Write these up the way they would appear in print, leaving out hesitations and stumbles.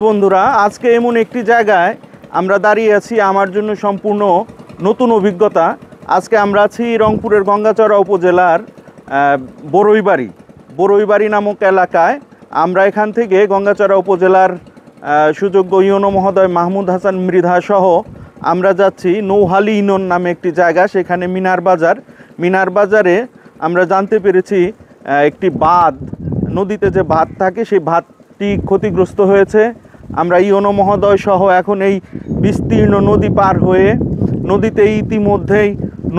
বন্ধুরা, আজকে এমন একটি জায়গায় আমরা দাঁড়িয়ে আছি, আমার জন্য সম্পূর্ণ নতুন অভিজ্ঞতা। আজকে আমরা আছি রংপুরের গঙ্গাচড়া উপজেলার বড়ইবাড়ি নামক এলাকায়। আমরা এখান থেকে গঙ্গাচড়া উপজেলার সুযোগ্য ইউনো মহোদয় মাহমুদ হাসান মৃধা সহ আমরা যাচ্ছি নৌহালি ইউনিয়ন নামে একটি জায়গা, সেখানে মিনার বাজারে আমরা জানতে পেরেছি একটি বাঁধ, নদীতে যে বাঁধ থাকে সেই বাঁধটি ক্ষতিগ্রস্ত হয়েছে। আমরা ইউনো মহোদয় সহ এখন এই বিস্তীর্ণ নদী পার হয়ে নদীতে ইতিমধ্যেই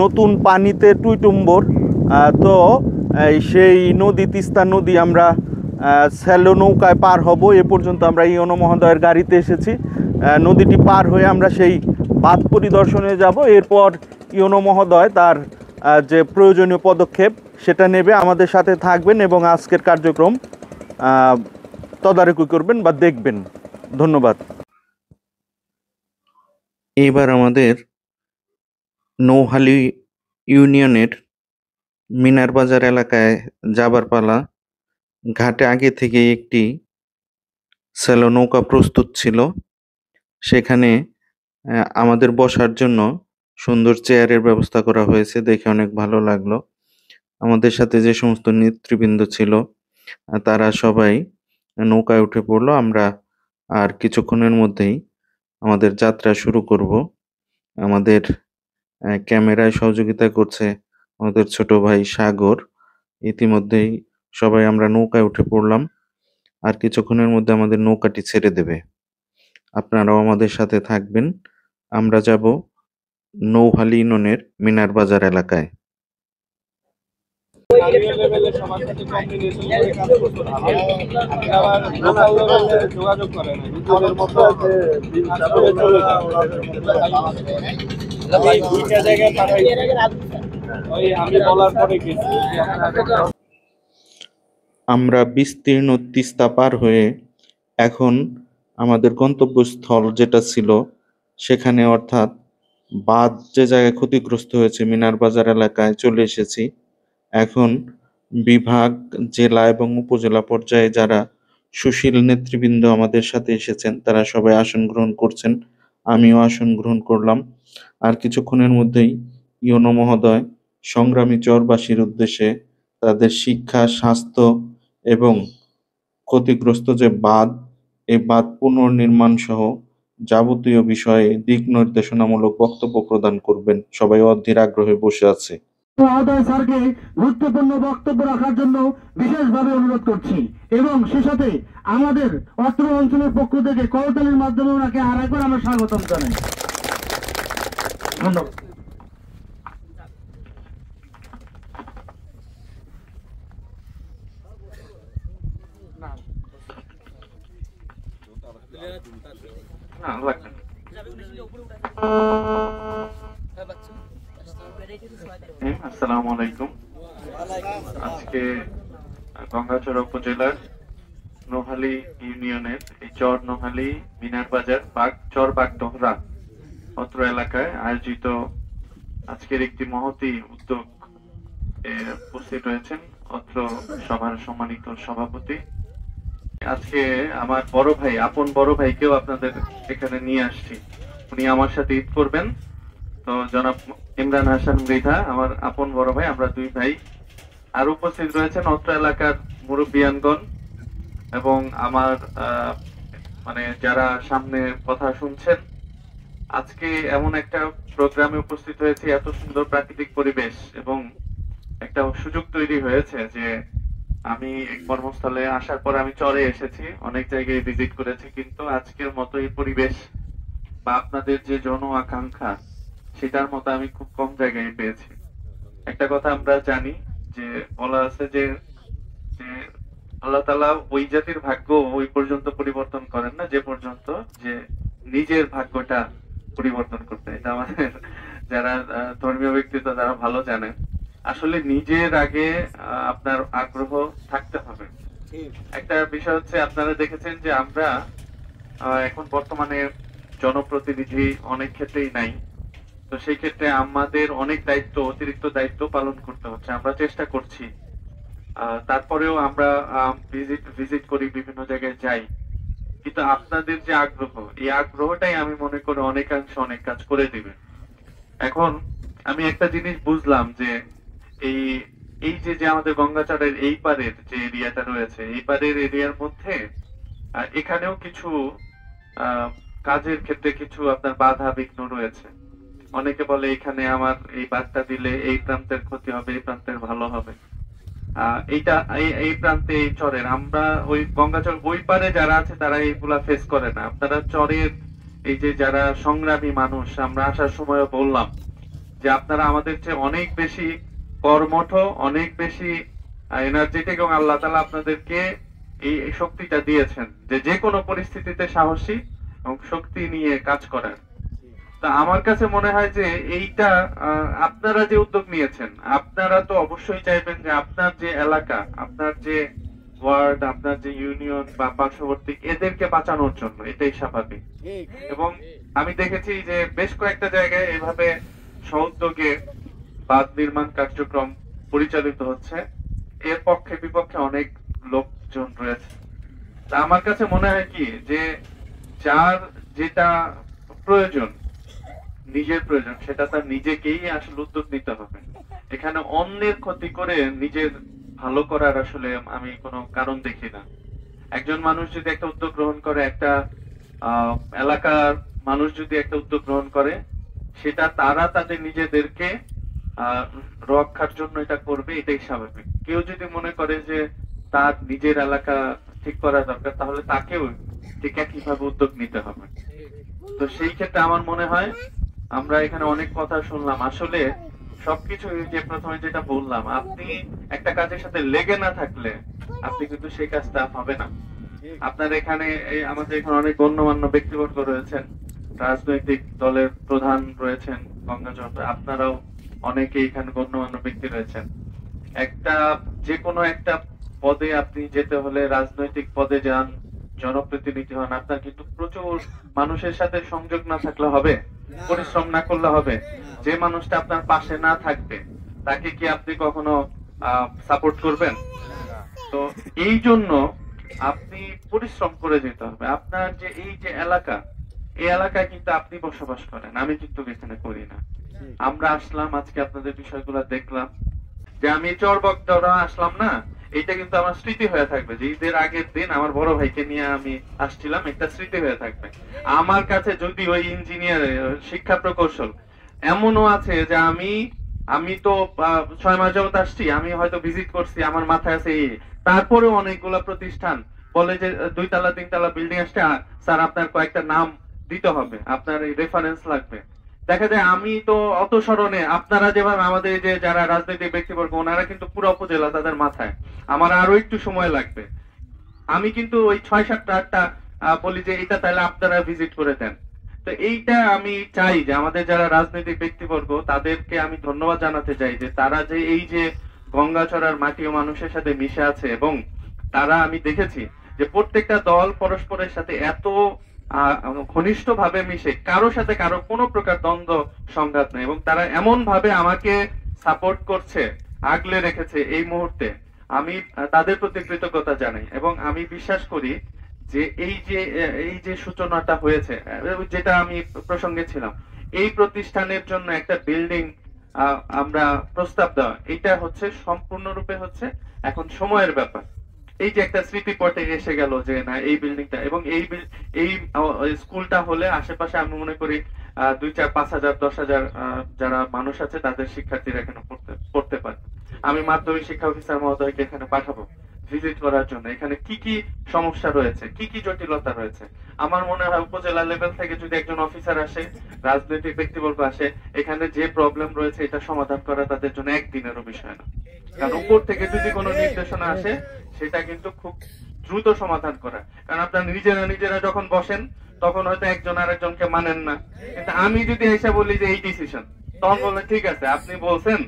নতুন পানিতে টুইটুম্বর, তো সেই নদী তিস্তা নদী আমরা স্যালো নৌকায় পার হব। এ পর্যন্ত আমরা ইউনো মহোদয়ের গাড়িতে এসেছি। নদীটি পার হয়ে আমরা সেই বাঁধ পরিদর্শনে যাব। এরপর ইউনো মহোদয় তার যে প্রয়োজনীয় পদক্ষেপ সেটা নেবে। আমাদের সাথে থাকবেন এবং আজকের কার্যক্রম তদারকি করবেন বা দেখবেন। ধন্যবাদ। এবার আমাদের নৌহালি ইউনিয়নের মিনার বাজার এলাকায় যাবার পালা। ঘাটে আগে থেকে একটি স্যালো নৌকা প্রস্তুত ছিল, সেখানে আমাদের বসার জন্য সুন্দর চেয়ারের ব্যবস্থা করা হয়েছে, দেখে অনেক ভালো লাগলো। আমাদের সাথে যে সমস্ত নেতৃবৃন্দ ছিল তারা সবাই নৌকায় উঠে পড়লো। আমরা আর কিছুক্ষণের মধ্যেই আমাদের যাত্রা শুরু করব। আমাদের ক্যামেরায় সহযোগিতা করছে আমাদের ছোট ভাই সাগর। ইতিমধ্যেই সবাই আমরা নৌকায় উঠে পড়লাম, আর কিছুক্ষণের মধ্যে আমাদের নৌকাটি ছেড়ে দেবে। আপনারাও আমাদের সাথে থাকবেন। আমরা যাব নৌহালি ইউনিয়নের মিনার বাজার এলাকায়। আমরা বিস্তীর্ণ তিস্তা পার হয়ে এখন আমাদের গন্তব্যস্থল যেটা ছিল সেখানে, অর্থাৎ বাঁধ যে জায়গায় ক্ষতিগ্রস্ত হয়েছে মিনার বাজার এলাকায় চলে এসেছি। এখন বিভাগ, জেলা এবং উপজেলা পর্যায়ে যারা সুশীল নেতৃবৃন্দ আমাদের সাথে এসেছেন তারা সবাই আসন গ্রহণ করছেন। আমিও আসন গ্রহণ করলাম। আর কিছুক্ষণের মধ্যেই ইউনো মহোদয় সংগ্রামী চরবাসীর উদ্দেশ্যে তাদের শিক্ষা, স্বাস্থ্য এবং ক্ষতিগ্রস্ত যে বাঁধ, এই বাঁধ পুনর্নির্মাণ সহ যাবতীয় বিষয়ে দিক নির্দেশনামূলক বক্তব্য প্রদান করবেন। সবাই অধীর আগ্রহে বসে আছে। মহোদয় স্যারকে গুরুত্বপূর্ণ বক্তব্য রাখার জন্য বিশেষভাবে অনুরোধ করছি এবং সে সাথে আমাদের অত্র অঞ্চলের পক্ষ থেকে করতালির মাধ্যমে ওনাকে আর একবার আমরা স্বাগতম জানাই। ধন্যবাদ। আসসালামু আলাইকুম। আজকে গঙ্গাচড়া উপজেলার নোহালি ইউনিয়নের এই চর নোহালি মিনার বাজার চর বাগডোহরা অত্র এলাকায় আয়োজিত আজকের একটি মহতী উদ্যোগ উপস্থিত রয়েছেন অত্র সভার সম্মানিত সভাপতি। আজকে আমার বড় ভাই, আপন বড় ভাইকেও আপনাদের এখানে নিয়ে আসছি। উনি আমার সাথে ঈদ করবেন। তো জনাব ইমরান হাসান মৃধা আমার আপন বড় ভাই, আমরা দুই ভাই। আর উপস্থিত রয়েছেন অত্র এলাকার মুরব্বিয়ানগণ এবং আমার মানে যারা সামনে কথা শুনছেন। আজকে এমন একটা প্রোগ্রামে উপস্থিত হয়েছে, এত সুন্দর প্রাকৃতিক পরিবেশ এবং একটা সুযোগ তৈরি হয়েছে যে আমি কর্মস্থলে আসার পর আমি চরে এসেছি, অনেক জায়গায় ভিজিট করেছি, কিন্তু আজকের মতো এই পরিবেশ বা আপনাদের যে জন আকাঙ্ক্ষা সেটার মতো আমি খুব কম জায়গায় পেয়েছি। একটা কথা আমরা জানি যে বলা আছে যে আল্লাহ তাআলা ওই জাতির ভাগ্য ওই পর্যন্ত পরিবর্তন করেন না যে পর্যন্ত যে নিজের ভাগ্যটা পরিবর্তন করতে। এটা আমাদের যারা ধর্মীয় ব্যক্তিত্ব তারা ভালো জানেন। আসলে নিজের আগে আপনার আগ্রহ থাকতে হবে। একটা বিষয় হচ্ছে, আপনারা দেখেছেন যে আমরা এখন বর্তমানে জনপ্রতিনিধি অনেক ক্ষেত্রেই নাই। তো সেই ক্ষেত্রে আমাদের অনেক দায়িত্ব, অতিরিক্ত দায়িত্ব পালন করতে হচ্ছে। আমরা চেষ্টা করছি, তারপরেও আমরা ভিজিট করি, বিভিন্ন জায়গায় যাই। কিন্তু আপনাদের যে আগ্রহ, এই আগ্রহটাই আমি মনে করি অনেকাংশে অনেক কাজ করে দিবে। এখন আমি একটা জিনিস বুঝলাম যে এই এই যে যে আমাদের গঙ্গাচড়ের এই পারের যে এরিয়াটা রয়েছে, এই পারের এরিয়ার মধ্যে এখানেও কিছু কাজের ক্ষেত্রে কিছু আপনার বাধা বিঘ্ন রয়েছে। অনেকে বলে এখানে আমার এই বাঁধটা দিলে এই প্রান্তের ক্ষতি হবে, এই প্রান্তের ভালো হবে। এইটা এই প্রান্তে এই চরের আমরা ওই গঙ্গাচর ওই পারে যারা আছে তারা এইগুলা ফেস করে না। আপনারা চরের এই যে যারা সংগ্রামী মানুষ, আমরা আসার সময় বললাম যে আপনারা আমাদের চেয়ে অনেক বেশি কর্মঠ, অনেক বেশি এনার্জেটিক, এবং আল্লাহ তাআলা আপনাদেরকে এই শক্তিটা দিয়েছেন যে যে কোনো পরিস্থিতিতে সাহসী এবং শক্তি নিয়ে কাজ করার। তা আমার কাছে মনে হয় যে এইটা আপনারা যে উদ্যোগ নিয়েছেন, আপনারা তো অবশ্যই চাইবেন যে আপনার যে এলাকা, আপনার যে ওয়ার্ড, আপনার যে ইউনিয়ন বা পার্শ্ববর্তী এদেরকে বাঁচানোর জন্য, এটাই স্বাভাবিক। এবং আমি দেখেছি যে বেশ কয়েকটা জায়গায় এভাবে সউদ্যোগে বাঁধ নির্মাণ কার্যক্রম পরিচালিত হচ্ছে। এর পক্ষে বিপক্ষে অনেক লোকজন রয়েছে। তা আমার কাছে মনে হয় কি যে যার যেটা প্রয়োজন, নিজের প্রয়োজন, সেটা তার নিজেকেই আসলে উদ্যোগ নিতে হবে। এখানে অন্যের ক্ষতি করে নিজের ভালো করার আসলে আমি কোনো কারণ দেখি না। একজন মানুষ যদি একটা উদ্যোগ গ্রহণ করে, একটা এলাকার মানুষ যদি একটা উদ্যোগ গ্রহণ করে, সেটা তারা তাদের নিজেদেরকে রক্ষার জন্য এটা করবে, এটাই স্বাভাবিক। কেউ যদি মনে করে যে তার নিজের এলাকা ঠিক করা দরকার, তাহলে তাকেও ঠিক একইভাবে উদ্যোগ নিতে হবে। তো সেই ক্ষেত্রে আমার মনে হয় আমরা এখানে অনেক কথা শুনলাম, আসলে সবকিছু যে প্রথমে যেটা বললাম, আপনি একটা কাজের সাথে লেগে না থাকলে আপনি কিন্তু সেই কাজটা হবে না। আপনার এখানে আমাদের এখানে অনেক গণ্যমান্য ব্যক্তিবর্গ রয়েছেন, রাজনৈতিক দলের প্রধান রয়েছেন গঙ্গাচর, আপনারাও অনেকে এখানে গণ্যমান্য ব্যক্তি রয়েছেন। একটা যে কোনো একটা পদে আপনি যেতে হলে, রাজনৈতিক পদে যান, জনপ্রতিনিধি হন, আপনার কিন্তু প্রচুর মানুষের সাথে সংযোগ না থাকলে হবে, পরিশ্রম না করলে হবে। যে মানুষটা আপনার পাশে না থাকবে তাকে কি আপনি কখনো সাপোর্ট করবেন? তো এই জন্য আপনি পরিশ্রম করে যেতে হবে। আপনার যে এই যে এলাকা, এই এলাকায় কিন্তু আপনি বসবাস করেন, আমি কিন্তু এখানে করি না। আমরা আসলাম আজকে, আপনাদের বিষয়গুলো দেখলাম, যে আমি চরবকদরা আসলাম না, এটা কিন্তু আমার স্মৃতি হয়ে থাকবে যে ঈদের আগের দিন আমার বড় ভাইকে নিয়ে আমি আসছিলাম, একটা স্মৃতি হয়ে থাকবে আমার কাছে। যদি ওই ইঞ্জিনিয়ার শিক্ষা প্রকৌশল এমনও আছে যে আমি তো 6 মাস যাবত আসছি, আমি হয়তো ভিজিট করছি, আমার মাথায় আছে এই, তারপরেও অনেকগুলা প্রতিষ্ঠান বলে যে 2 তলা 3 তলা বিল্ডিং আসছে, স্যার আপনার কয়েকটা নাম দিতে হবে, আপনার এই রেফারেন্স লাগবে। দেখা যায় আমি তো অত স্মরণে, আপনারা যেভাবে আমাদের যে যারা রাজনৈতিক ব্যক্তিবর্গ, ওনারা কিন্তু পুরো উপজেলা তাদের মাথায়, আমার আরো একটু সময় লাগবে। আমি কিন্তু ওই 6-7টা 8টা বলি যে এটা তাহলে আপনারা ভিজিট করে দেন। তো এইটা আমি চাই যে আমাদের যারা রাজনৈতিক ব্যক্তিবর্গ, তাদেরকে আমি ধন্যবাদ জানাতে চাই যে তারা যে এই যে গঙ্গাচড়ার মাটি ও মানুষের সাথে মিশে আছে, এবং তারা আমি দেখেছি যে প্রত্যেকটা দল পরস্পরের সাথে এত ঘনিষ্ঠ ভাবে মিশে, কারো সাথে কারো কোনো প্রকার দ্বন্দ্ব সংঘাত নেই, এবং তারা এমন ভাবে আমাকে সাপোর্ট করছে, আগলে রেখেছে এই মুহূর্তে। আমি তাদের প্রতি কৃতজ্ঞতা জানাই, এবং আমি বিশ্বাস করি যে এই যে সূচনাটা হয়েছে, যেটা আমি প্রসঙ্গে ছিলাম, এই প্রতিষ্ঠানের জন্য একটা বিল্ডিং আমরা প্রস্তাব দেওয়া, এটা হচ্ছে সম্পূর্ণরূপে হচ্ছে এখন সময়ের ব্যাপার। এই যে একটা স্মৃতিপটে এসে গেল যে না এই বিল্ডিংটা, এবং এই স্কুলটা হলে আশেপাশে আমি মনে করি 2-4-5 হাজার 10,000 যারা মানুষ আছে তাদের শিক্ষার্থীরা এখানে পড়তে পারে। আমি মাধ্যমিক শিক্ষা অফিসার মহোদয়কে এখানে পাঠাবো ভিজিট করার জন্য, এখানে কি কি সমস্যা রয়েছে, কি কি জটিলতা রয়েছে। আমার মনে হয় উপজেলা লেভেল থেকে যদি একজন অফিসার আসে, রাজনৈতিক ব্যক্তিবর্গ আসে, এখানে যে প্রবলেম রয়েছে এটা সমাধান করা তাদের জন্য একদিনেরও বিষয় না। কারণ উপর থেকে যদি কোনো নির্দেশনা আসে, সেটা কিন্তু খুব দ্রুত সমাধান করা। কারণ আপনার নিজেরা যখন বসেন, তখন হয়তো একজন আরেকজনকে মানেন না, কিন্তু আমি যদি এসে বলি যে এই ডিসিশন, তখন বললেন ঠিক আছে আপনি বলছেন,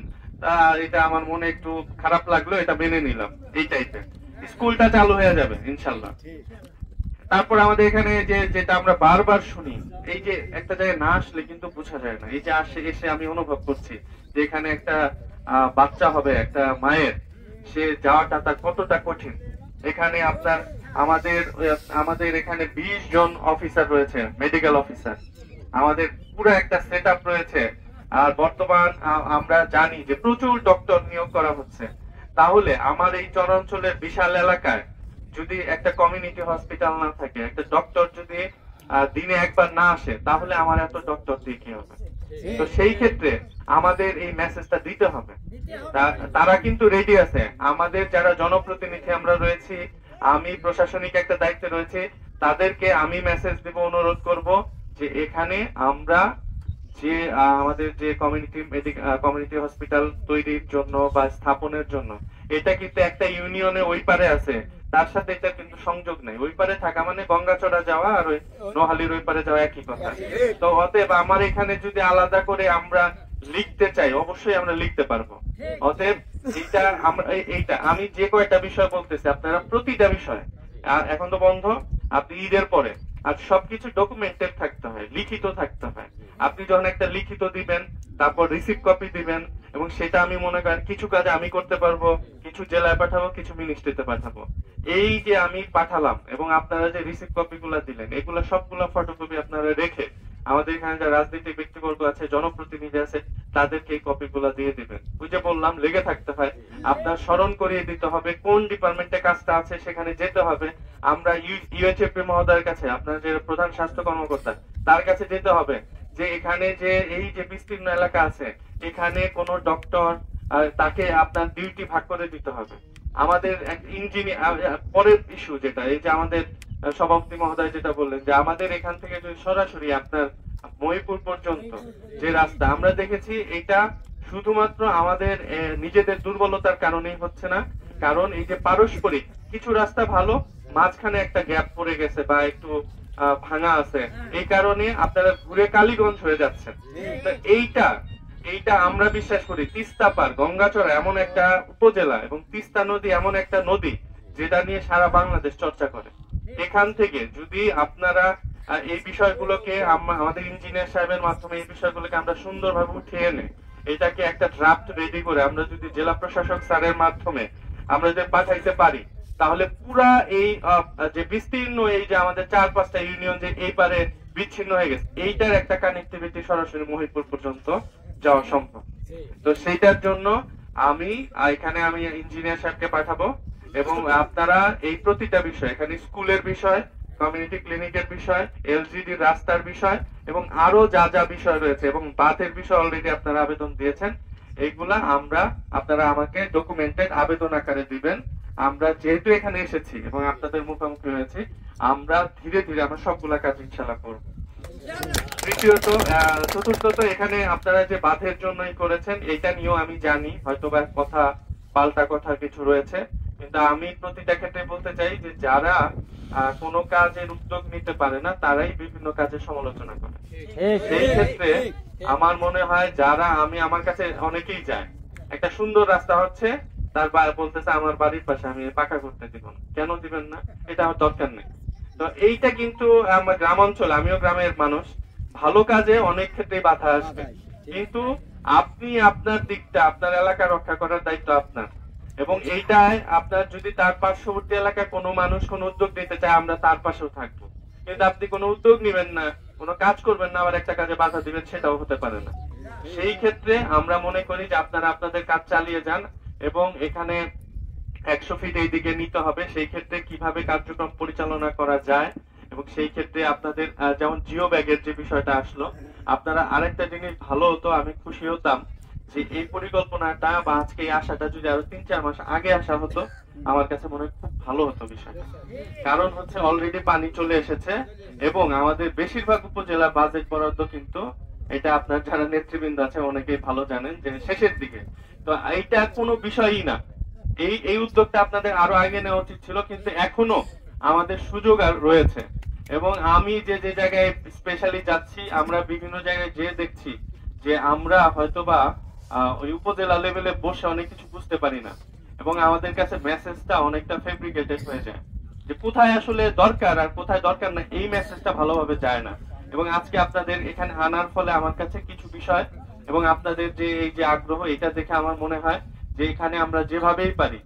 এটা আমার মনে একটু খারাপ লাগলো, এটা মেনে নিলাম, এই টাইপের স্কুলটা চালু হয়ে যাবে ইনশাল্লাহ। তারপর আমাদের এখানে যেটা আমরা বারবার শুনি, এই যে একটা জায়গায় না আসলে কিন্তু বোঝা যায় না, এই যে এসে আমি অনুভব করছি যে এখানে একটা বাচ্চা হবে, একটা মায়ের, সে যাওয়াটা তার কতটা কঠিন। এখানে আপনার আমাদের এখানে 20 জন অফিসার রয়েছে, মেডিকেল অফিসার। আমাদের পুরো একটা সেট আপ রয়েছে। আর বর্তমান আমরা জানি যে প্রচুর ডক্টর নিয়োগ করা হচ্ছে। তাহলে আমার এই চরাঞ্চলের বিশাল এলাকায় যদি একটা কমিউনিটি হসপিটাল না থাকে, একটা ডক্টর যদি দিনে একবার না আসে, তাহলে আমার এত ডক্টর দিয়ে কি হবে? তো সেই ক্ষেত্রে আমাদের এই মেসেজটা দিতে হবে। তারা কিন্তু রেডি আছে। আমাদের যারা জনপ্রতিনিধি আমরা রয়েছি, আমি প্রশাসনিক একটা দায়িত্বে রয়েছে, তাদেরকে আমি মেসেজ দেব, অনুরোধ করব যে এখানে আমরা যে আমাদের যে কমিউনিটি হসপিটাল তৈরির জন্য বা স্থাপনের জন্য, এটা কিন্তু একটা ইউনিয়নে ওই পারে আছে, তার সাথে এটা কিন্তু সংযোগ নেই। ওই পারে থাকা মানে গঙ্গাচড়া যাওয়া আর ওই নোহালির ওই পারে যাওয়া একই কথা। তো অতএব আমার এখানে যদি আলাদা করে আমরা লিখতে চাই, অবশ্যই আমরা লিখতে পারবো। অতএব এইটা আমি যে কয়েকটা বিষয় বলতেছি, আপনারা প্রতিটা বিষয়, এখন তো বন্ধ, আপনি ঈদের পরে আর সবকিছু ডকুমেন্টেড থাকতে হয়, লিখিত থাকতে হয়। আপনি যখন একটা লিখিত দিবেন, তারপর রিসিভ কপি দিবেন, এবং সেটা আমি মনে করেন কিছু কাজে আমি করতে পারবো, কিছু জেলায় পাঠাবো, কিছু মিনিস্ট্রিতে পাঠাবো। এই যে আমি পাঠালাম এবং আপনারা যে রিসিভ কপি গুলা দিলেন, এগুলা সবগুলা ফটোকপি আপনারা রেখে আমাদের এখানে যারা রাজনৈতিক ব্যক্তিবর্গ আছে, জনপ্রতিনিধি আছে, তাদেরকে এই কপি গুলা দিয়ে দিবেন। ওই যে বললাম, লেগে থাকতে হয়, আপনার স্মরণ করিয়ে দিতে হবে কোন ডিপার্টমেন্টে কাজটা আছে, সেখানে যেতে হবে। আমরা ইউএইচএফপি মহোদয়ের কাছে, আপনার যে প্রধান স্বাস্থ্য কর্মকর্তা, তার কাছে যেতে হবে যে এখানে যে এই যে বিস্তীর্ণ এলাকা আছে, এখানে কোন ডক্টর, তাকে আপনার ডিউটি ভাগ করে দিতে হবে। আমাদের ইঞ্জিনিয়ার পরের ইস্যু যেটা, এই যে আমাদের সভাপতি মহোদয় যেটা বললেন, যে আমাদের এখান থেকে যদি সরাসরি আপনার মহিপুর পর্যন্ত যে রাস্তা, আমরা দেখেছি এটা শুধুমাত্র আমাদের নিজেদের দুর্বলতার কারণেই হচ্ছে না। কারণ এই যে পারস্পরিক কিছু রাস্তা ভালো, মাঝখানে একটা গ্যাপ পড়ে গেছে বা একটু ভাঙা আছে, এই কারণে আপনারা ঘুরে কালীগঞ্জ হয়ে যাচ্ছেন। তো এইটা আমরা বিশ্বাস করি, তিস্তা পার গঙ্গাচড়া এমন একটা উপজেলা এবং তিস্তা নদী এমন একটা নদী যেটা নিয়ে সারা বাংলাদেশ চর্চা করে। এখান থেকে যদি আপনারা এই বিষয়গুলোকে আমাদের ইঞ্জিনিয়ার সাহেবের মাধ্যমে এই বিষয়গুলোকে আমরা সুন্দরভাবে উঠিয়ে এনে এটাকে একটা ড্রাফট রেডি করে আমরা যদি জেলা প্রশাসক স্যারের মাধ্যমে আমরা যদি পাঠাইতে পারি, তাহলে পুরা এই যে বিস্তীর্ণ এই যে আমাদের 4-5টা ইউনিয়ন যে এই পারে বিচ্ছিন্ন হয়ে গেছে, এইটার একটা কানেক্টিভিটি সরাসরি মহিপুর পর্যন্ত যাওয়া সম্ভব। তো সেইটার জন্য আমি ইঞ্জিনিয়ার সাহেবকে পাঠাবো, এবং আপনারা এই প্রতিটা বিষয়, এখানে স্কুলের বিষয়, কমিউনিটি ক্লিনিকের বিষয়, এলজিডি রাস্তার বিষয় এবং আরো যা যা বিষয় রয়েছে, এবং বাথের বিষয় অলরেডি আপনারা আবেদন দিয়েছেন, এইগুলা আপনারা আমাকে ডকুমেন্টেড আবেদন আকারে দিবেন। আমরা যেহেতু এখানে এসেছি এবং আপনাদের মুখোমুখি হয়েছি, আমরা ধীরে ধীরে আমরা সবগুলা কাজ ইনশাআল্লাহ করব। চতুর্থত, এখানে আপনারা যে বাঁধের জন্যই করেছেন, এটা নিয়েও আমি জানি হয়তো বা পাল্টা কথা কিছু রয়েছে, কিন্তু আমি প্রতিটা ক্ষেত্রে বলতে চাই যে যারা কোনো কাজের উদ্যোগ নিতে পারে না, তারাই বিভিন্ন কাজের সমালোচনা করে। সেই ক্ষেত্রে আমার মনে হয় যারা আমার কাছে অনেকেই যায়, একটা সুন্দর রাস্তা হচ্ছে, তার বলতেছে আমার বাড়ির পাশে আমি পাকা করতে দিব না। কেন দিবেন না? এটা আমার দরকার নেই। তো এইটা কিন্তু আমার গ্রাম অঞ্চল, আমিও গ্রামের মানুষ, ভালো কাজে অনেক ক্ষেত্রে বাধা আসবে, কিন্তু আপনি আপনার দিকটা, আপনার এলাকা রক্ষা করার দায়িত্ব আপনার। এবং এইটাই আপনার যদি তার পার্শ্ববর্তী এলাকায় কোনো মানুষ কোনো উদ্যোগ নিতে চায়, আমরা তার পাশেও থাকবো। কিন্তু আপনি কোনো উদ্যোগ নিবেন না, কোনো কাজ করবেন না, আবার একটা কাজে বাধা দিবেন, সেটাও হতে পারে না। সেই ক্ষেত্রে আমরা মনে করি যে আপনারা আপনাদের কাজ চালিয়ে যান, এবং এখানে 100 ফিট এই দিকে নিতে হবে। সেই ক্ষেত্রে কিভাবে কার্যক্রম পরিচালনা করা যায়, এবং সেই ক্ষেত্রে আপনাদের যেমন জিও ব্যাগের যে বিষয়টা আসলো, আপনারা আরেকটা জিনিস ভালো হতো, আমি খুশি হতাম যে এই পরিকল্পনাটা বা আজকে এই আশাটা যদি আরো 3-4 মাস আগে আসা হতো, আমার কাছে মনে হয় খুব ভালো হতো বিষয়টা। কারণ হচ্ছে অলরেডি পানি চলে এসেছে, এবং আমাদের বেশিরভাগ উপজেলা বাজেট বরাদ্দ কিন্তু, এটা আপনার যারা নেতৃবৃন্দ আছে অনেকেই ভালো জানেন, যে শেষের দিকে। তো এইটা কোনো বিষয়ই না, এই উদ্যোগটা আপনাদের আরো আগে নেওয়া উচিত ছিল, কিন্তু এখনো আমাদের সুযোগ আর রয়েছে। এবং আমি যে জায়গায় স্পেশালি যাচ্ছি, আমরা বিভিন্ন জায়গায় যে দেখছি যে আমরা হয়তোবা ওই উপজেলা লেভেলে বসে অনেক কিছু বুঝতে পারি না, এবং আমাদের কাছে মেসেজটা অনেকটা ফেব্রিকেটেড হয়ে যায়, যে কোথায় আসলে দরকার আর কোথায় দরকার না, এই মেসেজটা ভালোভাবে যায় না। এবং আজকে আপনাদের এখানে আনার ফলে আমার কাছে কিছু বিষয় এবং আপনাদের যে এই যে আগ্রহ, এটা দেখে আমার মনে হয় যে এখানে আমরা যেভাবেই পারি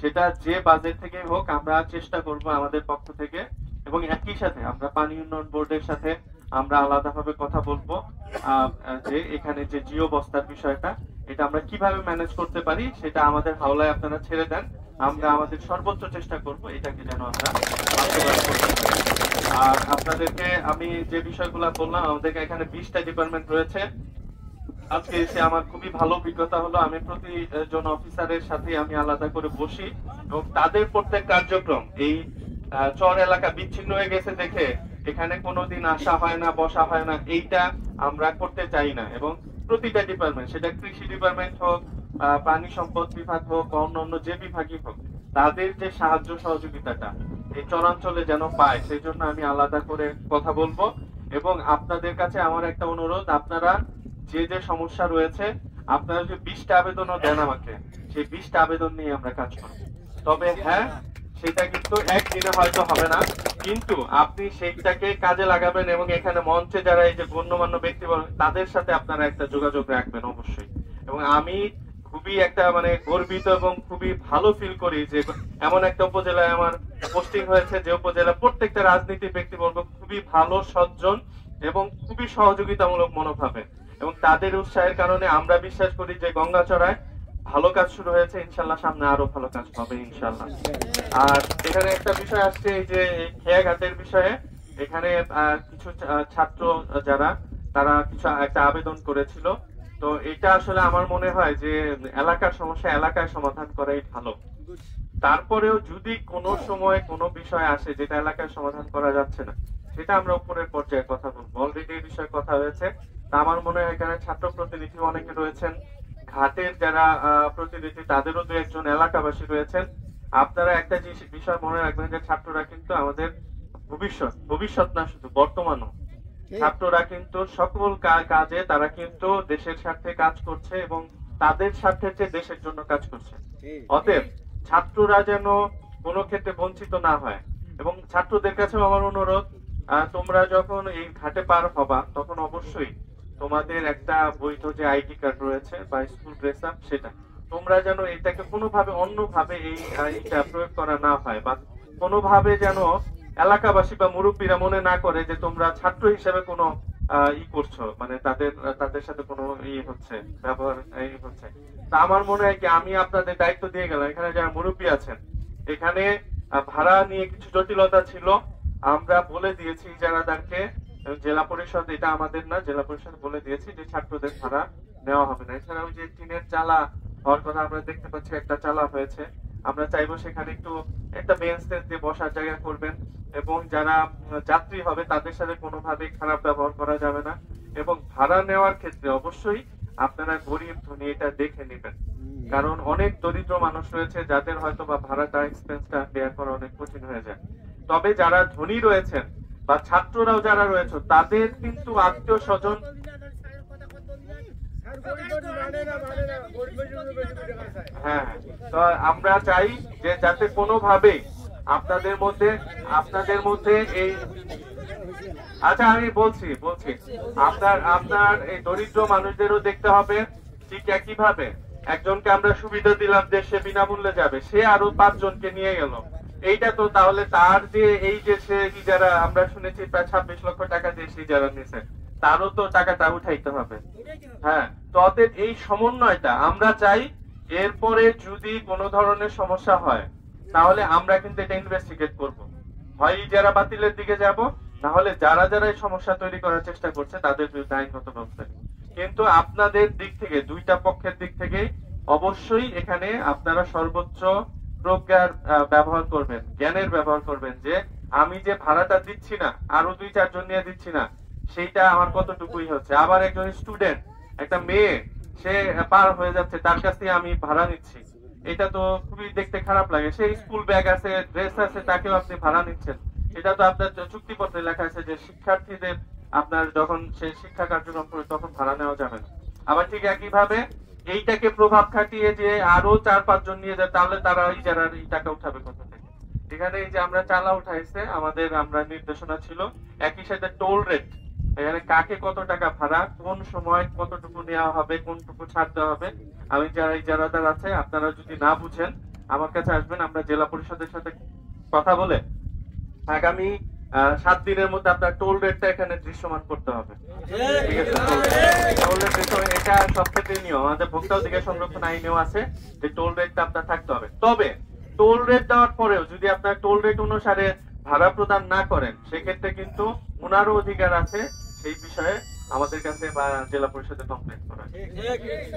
সেটা যে বাজেট থেকে হোক আমরা চেষ্টা করব আমাদের পক্ষ থেকে, এবং একই সাথে আমরা পানি উন্নয়ন বোর্ডের সাথে আমরা আলাদাভাবে কথা বলবো যে এখানে যে জিও বস্তার বিষয়টা এটা আমরা কিভাবে ম্যানেজ করতে পারি সেটা আমাদের হাওলায় আপনারা ছেড়ে দেন, আমরা আমাদের সর্বোচ্চ চেষ্টা করব এটাকে যেন আমরা বাস্তবায়ন করতে পারি। আর আপনাদেরকে আমি যে বিষয়গুলো বললাম, আমাদের এখানে 20টা ডিপার্টমেন্ট রয়েছে। আজকে এসে আমার খুবই ভালো অভিজ্ঞতা হলো, আমি প্রতিজন অফিসারের সাথে আমি আলাদা করে বসি এবং তাদের প্রত্যেক কার্যক্রম এই চর এলাকা বিচ্ছিন্ন হয়ে গেছে দেখে এখানে কোনোদিন আসা হয় না, বসা হয় না, এইটা আমরা করতে চাই না। এবং প্রতিটা ডিপার্টমেন্ট, সেটা কৃষি ডিপার্টমেন্ট হোক, প্রাণী সম্পদ বিভাগ হোক, অন্য যে বিভাগই হোক, তাদের যে সাহায্য সহযোগিতাটা এই চরাঞ্চলে যেন পায় সেই জন্য আমি আলাদা করে কথা বলবো। এবং আপনাদের কাছে আমার একটা অনুরোধ, আপনারা যে যে সমস্যা রয়েছে আপনারা যদি 20টা আবেদনও দেন আমাকে, সেই 20টা আবেদন নিয়ে আমরা কাজ করব। তবে হ্যাঁ, সেটা কিন্তু একদিনে হয়তো হবে না, কিন্তু আপনি সেইটাকে কাজে লাগাবেন এবং এখানে মঞ্চে যারা এই যে গণ্যমান্য ব্যক্তি তাদের সাথে আপনারা একটা যোগাযোগ রাখবেন অবশ্যই। এবং আমি খুবই একটা মানে গর্বিত এবং খুবই ভালো ফিল করি যে এমন একটা উপজেলায় আমার পোস্টিং হয়েছে, যে উপজেলা প্রত্যেকটা রাজনীতি ব্যক্তিবর্গ খুবই ভালো, সজ্জন এবং খুবই সহযোগিতামূলক মনোভাবে, এবং তাদের উৎসাহের কারণে আমরা বিশ্বাস করি যে গঙ্গাচড়ায় ভালো কাজ শুরু হয়েছে, ইনশাল্লাহ সামনে আরো ভালো কাজ হবে ইনশাল্লাহ। আর এখানে একটা বিষয় আসছে, এই যে খেয়াঘাটের বিষয়ে, এখানে কিছু ছাত্র যারা তারা কিছু একটা আবেদন করেছিল, তো এটা আসলে আমার মনে হয় যে এলাকার সমস্যা এলাকায় সমাধান করাই ভালো। তারপরেও যদি কোনো সময় কোনো বিষয় আসে যেটা এলাকায় সমাধান করা যাচ্ছে না, সেটা আমরা উপরের পর্যায়ে কথা বলবো। অলরেডি এই বিষয়ে কথা হয়েছে, তা আমার মনে হয় এখানে ছাত্র প্রতিনিধি অনেকে রয়েছেন, ঘাটের যারা প্রতিনিধি তাদেরও দু একজন এলাকাবাসী রয়েছেন। আপনারা একটা বিষয় মনে রাখবেন যে ছাত্ররা কিন্তু আমাদের ভবিষ্যৎ না, শুধু বর্তমানও। ছাত্ররা কিন্তু সকল কাজে তারা কিন্তু দেশের স্বার্থে কাজ করছে এবং তাদের স্বার্থের চেয়ে দেশের জন্য কাজ করছে। অতএব ছাত্ররা যেন কোনো ক্ষেত্রে বঞ্চিত না হয়। এবং ছাত্রদের কাছে আমার অনুরোধ, তোমরা যখন এই ঘাটে পার হবা তখন অবশ্যই তোমাদের একটা বৈধ যে আইডি কার্ড রয়েছে বা স্কুল ড্রেস আপ, সেটা তোমরা যেন এটাকে কোনোভাবে অন্যভাবে এইটা প্রয়োগ করা না হয়, বা কোনোভাবে যেন এলাকাবাসী বা মুরব্বীরা মনে না করে যে তোমরা ছাত্র হিসেবে কোনো করছো, মানে তাদের সাথে কোনো হচ্ছে ব্যবহার হচ্ছে। তা আমার মনে হয় কি, আমি আপনাদের দায়িত্ব দিয়ে গেলাম, এখানে যারা মুরব্বী আছেন, এখানে ভাড়া নিয়ে কিছু জটিলতা ছিল, আমরা বলে দিয়েছি ইজারাদারকে, জেলা পরিষদ, এটা আমাদের না, জেলা পরিষদ বলে দিয়েছি যে ছাত্রদের ভাড়া নেওয়া হবে না। এছাড়া ওই যে টিনের চালা হওয়ার কথা আমরা দেখতে পাচ্ছি, একটা চালা হয়েছে, আমরা চাইবো সেখানে একটু একটা বেঞ্চ দিয়ে বসার জায়গা করবেন, এবং যারা যাত্রী হবে তাদের সাথে কোনোভাবে খারাপ ব্যবহার করা যাবে না। এবং ভাড়া নেওয়ার ক্ষেত্রে অবশ্যই আপনারা গরিব ধনী এটা দেখে নেবেন, কারণ অনেক দরিদ্র মানুষ রয়েছে যাদের হয়তো বা ভাড়াটা এক্সপেন্সটা বেয়ার করা অনেক কঠিন হয়ে যায়। তবে যারা ধনী রয়েছেন বা ছাত্ররাও যারা রয়েছে, তাদের কিন্তু আত্মীয় স্বজন, হ্যাঁ, তো আমরা চাই যে যাতে কোনোভাবে আপনাদের মধ্যে এই, আচ্ছা আমি বলছি আপনার এই দরিদ্র মানুষদেরও দেখতে হবে। ঠিক একইভাবে একজনকে আমরা সুবিধা দিলাম যে সে বিনামূল্যে যাবে, সে আরো 5 জনকে নিয়ে গেল, এইটা তো তাহলে তার যে এই যে সে ইজারা, আমরা শুনেছি প্রায় 26 লক্ষ টাকা দিয়ে সে ইজারা নিয়েছে, তারও তো টাকাটা উঠাইতে হবে। হ্যাঁ, তো অতএব এই সমন্বয়টা আমরা চাই। এরপরে যদি কোনো ধরনের সমস্যা হয় তাহলে আমরা কিন্তু এটা ইনভেস্টিগেট করব, হয় ইজারা বাতিলের দিকে যাব, না হলে যারা এই সমস্যা তৈরি করার চেষ্টা করছে তাদের বিরুদ্ধে আইনগত ব্যবস্থা। কিন্তু আপনাদের দিক থেকে, দুইটা পক্ষের দিক থেকে অবশ্যই এখানে আপনারা সর্বোচ্চ প্রজ্ঞার ব্যবহার করবেন, জ্ঞানের ব্যবহার করবেন, যে আমি যে ভাড়াটা দিচ্ছি না, আরো 2-4 জন নিয়ে দিচ্ছি না, সেইটা আমার কতটুকুই হচ্ছে। আবার একজন স্টুডেন্ট, একটা মেয়ে, সে পার হয়ে যাচ্ছে, তার কাছ থেকে আমি ভাড়া নিচ্ছি, এটা তো খুবই দেখতে খারাপ লাগে। সেই স্কুল ব্যাগ আছে, ড্রেস আছে, তাকেও আপনি ভাড়া নিচ্ছেন, এটা তো আপনার চুক্তিপত্রে লেখা আছে যে শিক্ষার্থীদের আপনার যখন সে শিক্ষা কার্যক্রম করে তখন ভাড়া নেওয়া যাবে না। আবার ঠিক একইভাবে এইটাকে প্রভাব খাটিয়ে যে আরো 4-5 জন নিয়ে যায়, তাহলে তারা ইজারার এই টাকা উঠাবে কোথা থেকে? এখানে এই যে আমরা চালা উঠাইছে, আমরা নির্দেশনা ছিল, একই সাথে টোল রেট, এখানে কাকে কত টাকা ভাড়া, কোন সময় কতটুকু নেওয়া হবে, কোনটুকু ছাড় দেওয়া হবে। আমি যারা ইজারাদার আছে, আপনারা যদি না বুঝেন আমার কাছে আসবেন, আমরা জেলা পরিষদের সাথে কথা বলে আগামী 7 দিনের মধ্যে আপনার টোল রেটটা এখানে দৃশ্যমান করতে হবে। ঠিক আছে, টোল রেট এটা সব ক্ষেত্রে নিয়ম, আমাদের ভোক্তা অধিকার সংরক্ষণ আইনেও আছে যে টোল রেটটা আপনার থাকতে হবে। তবে টোল রেট দেওয়ার পরেও যদি আপনার টোল রেট অনুসারে ভাড়া প্রদান না করেন, সেক্ষেত্রে কিন্তু ওনারও অধিকার আছে সেই বিষয়ে আমাদের কাছে বা জেলা পরিষদে কমপ্লেন করার।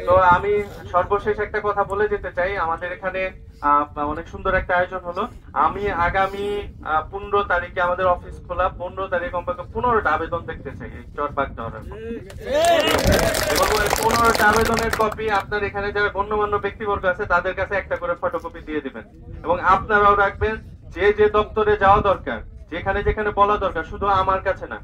তো আমি সর্বশেষ একটা কথা বলে যেতে চাই, আমাদের এখানে অনেক সুন্দর একটা আয়োজন হলো। আমি আগামী 15 তারিখে আমাদের অফিস খোলা, 15 তারিখ কমপক্ষে 15টা আবেদন দেখতে চাই এই চরবাগ দেওয়ার, এবং 15টা আবেদনের কপি আপনার এখানে যারা গণ্যমান্য ব্যক্তিবর্গ আছে তাদের কাছে একটা করে ফটোকপি দিয়ে দিবেন, এবং আপনারাও রাখবেন যে যে দপ্তরে যাওয়া দরকার, যেখানে যেখানে বলা দরকার, শুধু আমার কাছে না,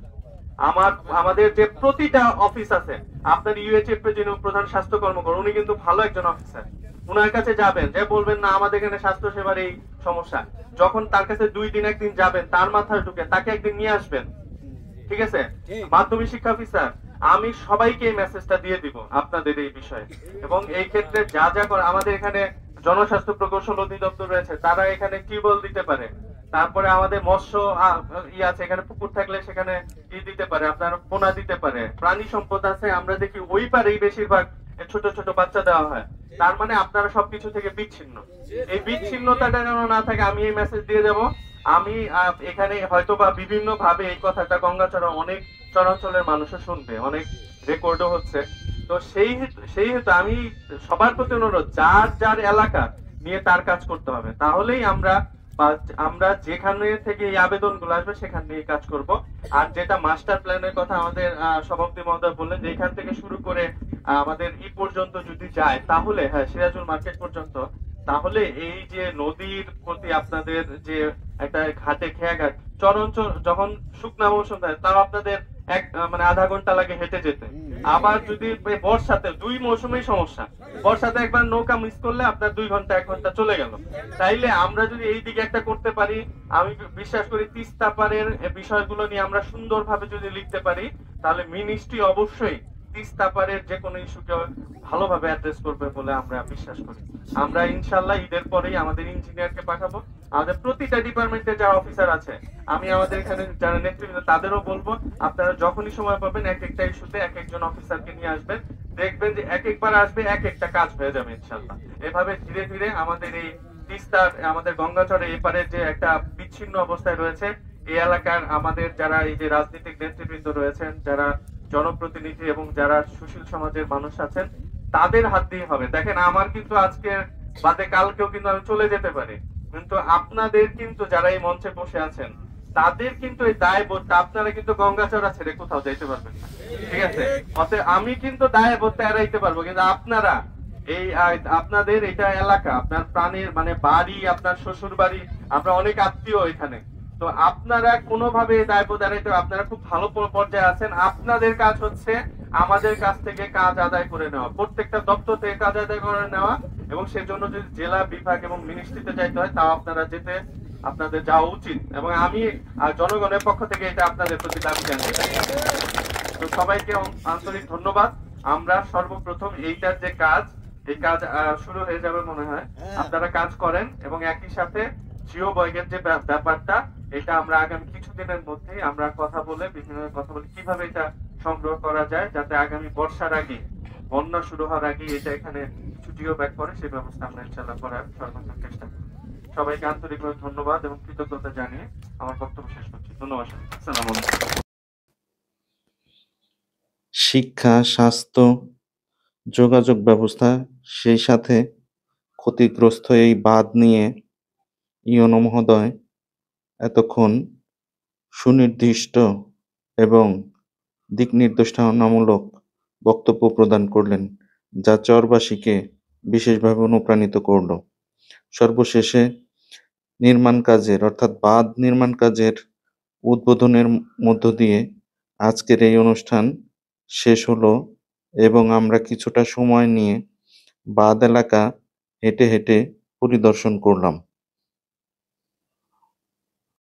আমাদের যে প্রতিটা অফিস আছে, আপনার ইউএইচএফ যিনি প্রধান স্বাস্থ্য কর্মকর্তা উনি কিন্তু ভালো একজন অফিসার, উনার কাছে যাবেন, যে বলবেন না আমাদের এখানে স্বাস্থ্য সেবার এই সমস্যা, যখন তার কাছে 2 দিন একদিন যাবেন, তার মাথায় ঢুকে তাকে একদিন নিয়ে আসবেন। ঠিক আছে, মাধ্যমিক শিক্ষা অফিসার আমি সবাইকে এই মেসেজটা দিয়ে দিব আপনাদের এই বিষয়ে, এবং এই ক্ষেত্রে যা যা করে আমাদের এখানে জনস্বাস্থ্য প্রকৌশল অধিদপ্তর রয়েছে, তারা এখানে টিউবওয়েল দিতে পারে, তারপরে আমাদের মৎস্য আছে, এখানে পুকুর থাকলে সেখানে দিতে পারে, আপনার পোনা দিতে পারে, প্রাণী সম্পদ আছে, আমরা দেখি ওই পারেই বেশিরভাগ ছোট ছোট বাচ্চা দেওয়া হয়। তার মানে আপনারা সবকিছু থেকে বিচ্ছিন্ন, এই বিচ্ছিন্নতাটা যেন না থাকে, আমি এই মেসেজ দিয়ে যাব। আমি এখানে হয়তো বা বিভিন্ন ভাবে এই কথাটা গঙ্গাচড়া অনেক চরাঞ্চলের মানুষও শুনবে, অনেক রেকর্ডও হচ্ছে। তো সেই হেতু আমি সবার প্রতি অনুরোধ, যার যার এলাকা নিয়ে তার কাজ করতে হবে, তাহলেই আমরা যেখানে থেকে এই আবেদনগুলো আসবে সেখান থেকে কাজ করব। আর যেটা মাস্টার প্ল্যানের কথা আমাদের সভাপতি মহোদয় বললেন যে এখান থেকে শুরু করে আমাদের ই পর্যন্ত যদি যায়, তাহলে হ্যাঁ সিরাজুল মার্কেট পর্যন্ত, তাহলে এই যে নদীর প্রতি আপনাদের যে একটা ঘাটে খেয়াঘাট চরাঞ্চল, যখন শুকনা মৌসুম থাকে তাও আপনাদের মানে আধা ঘন্টা লাগে হেঁটে যেতে, আবার যদি বর্ষাতে 2 মৌসুমেই সমস্যা, বর্ষাতে একবার নৌকা মিস করলে আপনার 2 ঘন্টা 1 ঘন্টা চলে গেল। তাইলে আমরা যদি এই দিকে একটা করতে পারি, আমি বিশ্বাস করি তিস্তা পারের বিষয়গুলো নিয়ে আমরা সুন্দরভাবে যদি লিখতে পারি, তাহলে মিনিস্ট্রি অবশ্যই তিস্তা পারের যে কোনো ইস্যুকে ভালোভাবে অ্যাড্রেস করবে বলে আমরা বিশ্বাস করি। আমরা ইনশাল্লাহ ঈদের পরেই আমাদের ইঞ্জিনিয়ারকে পাঠাবো, আমাদের প্রতিটা ডিপার্টমেন্টে যারা অফিসার আছে, আমি আমাদের এখানে যারা নেতৃবৃন্দ তাদেরও বলবো, আপনারা যখনই সময় পাবেন এক একটা ইস্যুতে এক একজন অফিসারকে নিয়ে আসবেন, দেখবেন যে এক একবার আসবে এক একটা কাজ হয়ে যাবে ইনশাল্লাহ। এভাবে ধীরে ধীরে আমাদের এই তিস্তার আমাদের গঙ্গাচড়ে এপারে যে একটা বিচ্ছিন্ন অবস্থায় রয়েছে, এই এলাকার আমাদের যারা এই যে রাজনৈতিক নেতৃবৃন্দ রয়েছেন, যারা জনপ্রতিনিধি এবং যারা সুশীল সমাজের মানুষ আছেন, তাদের হাত দিয়ে হবে। দেখেন আমার কিন্তু আজকে বাদে কালকেও কিন্তু আমি চলে যেতে পারি, কিন্তু আপনাদের কিন্তু যারা এই মঞ্চে বসে আছেন তাদের কিন্তু এই দায়বোধটা, আপনারা কিন্তু গঙ্গাচড়া ছেড়ে কোথাও যাইতে পারবেন না। ঠিক আছে, অতএব আমি কিন্তু দায়বোধটা এড়াইতে পারবো, কিন্তু আপনারা এই আপনাদের এটা এলাকা, আপনার প্রাণের মানে বাড়ি, আপনার শ্বশুর বাড়ি, আমরা অনেক আত্মীয় এখানে, তো আপনারা কোনোভাবে দায়বোধ এড়াইতে, আপনারা খুব ভালো পর্যায়ে আছেন, আপনাদের কাজ হচ্ছে আমাদের কাছ থেকে কাজ আদায় করে নেওয়া, প্রত্যেকটা দপ্তর থেকে কাজ আদায় করে নেওয়া, এবং সেজন্য যদি জেলা বিভাগ এবং মিনিস্ট্রিতে যাইতে হয় তাও আপনাদের যাওয়া উচিত, এবং আমি জনগণের পক্ষ থেকে এটা আপনাদের প্রতি দাবি জানাই। তো সবাইকে আন্তরিক ধন্যবাদ। আমরা সর্বপ্রথম এইটার যে কাজ, এই কাজ শুরু হয়ে যাবে মনে হয়, আপনারা কাজ করেন, এবং একই সাথে জিও বয়গের যে ব্যাপারটা, এটা আমরা আগামী কিছুদিনের মধ্যেই আমরা কথা বলে কিভাবে এটা সংগ্রহ করা যায়, যাতে আগামী বর্ষার আগে, বন্যা শুরু হওয়ার আগে এটা এখানে কিছু জিও ব্যাগ করে, সেই ব্যবস্থা আমরা ইনশাআল্লাহ করার সর্বোচ্চ চেষ্টা করব। সবাইকে আন্তরিকভাবে ধন্যবাদ এবং কৃতজ্ঞতা জানিয়ে আমার বক্তব্য শেষ করছি। ধন্যবাদ। আসসালামু আলাইকুম। শিক্ষা, স্বাস্থ্য, যোগাযোগ ব্যবস্থা, সেই সাথে ক্ষতিগ্রস্ত এই বাঁধ নিয়ে ইউনো মহোদয় এতক্ষণ সুনির্দিষ্ট এবং দিক নির্দেশনামূলক বক্তব্য প্রদান করলেন, যা চরবাসীকে বিশেষভাবে অনুপ্রাণিত করল। সর্বশেষে নির্মাণ কাজের অর্থাৎ বাঁধ নির্মাণ কাজের উদ্বোধনের মধ্য দিয়ে আজকের এই অনুষ্ঠান শেষ হলো, এবং আমরা কিছুটা সময় নিয়ে বাঁধ এলাকা হেঁটে হেঁটে পরিদর্শন করলাম।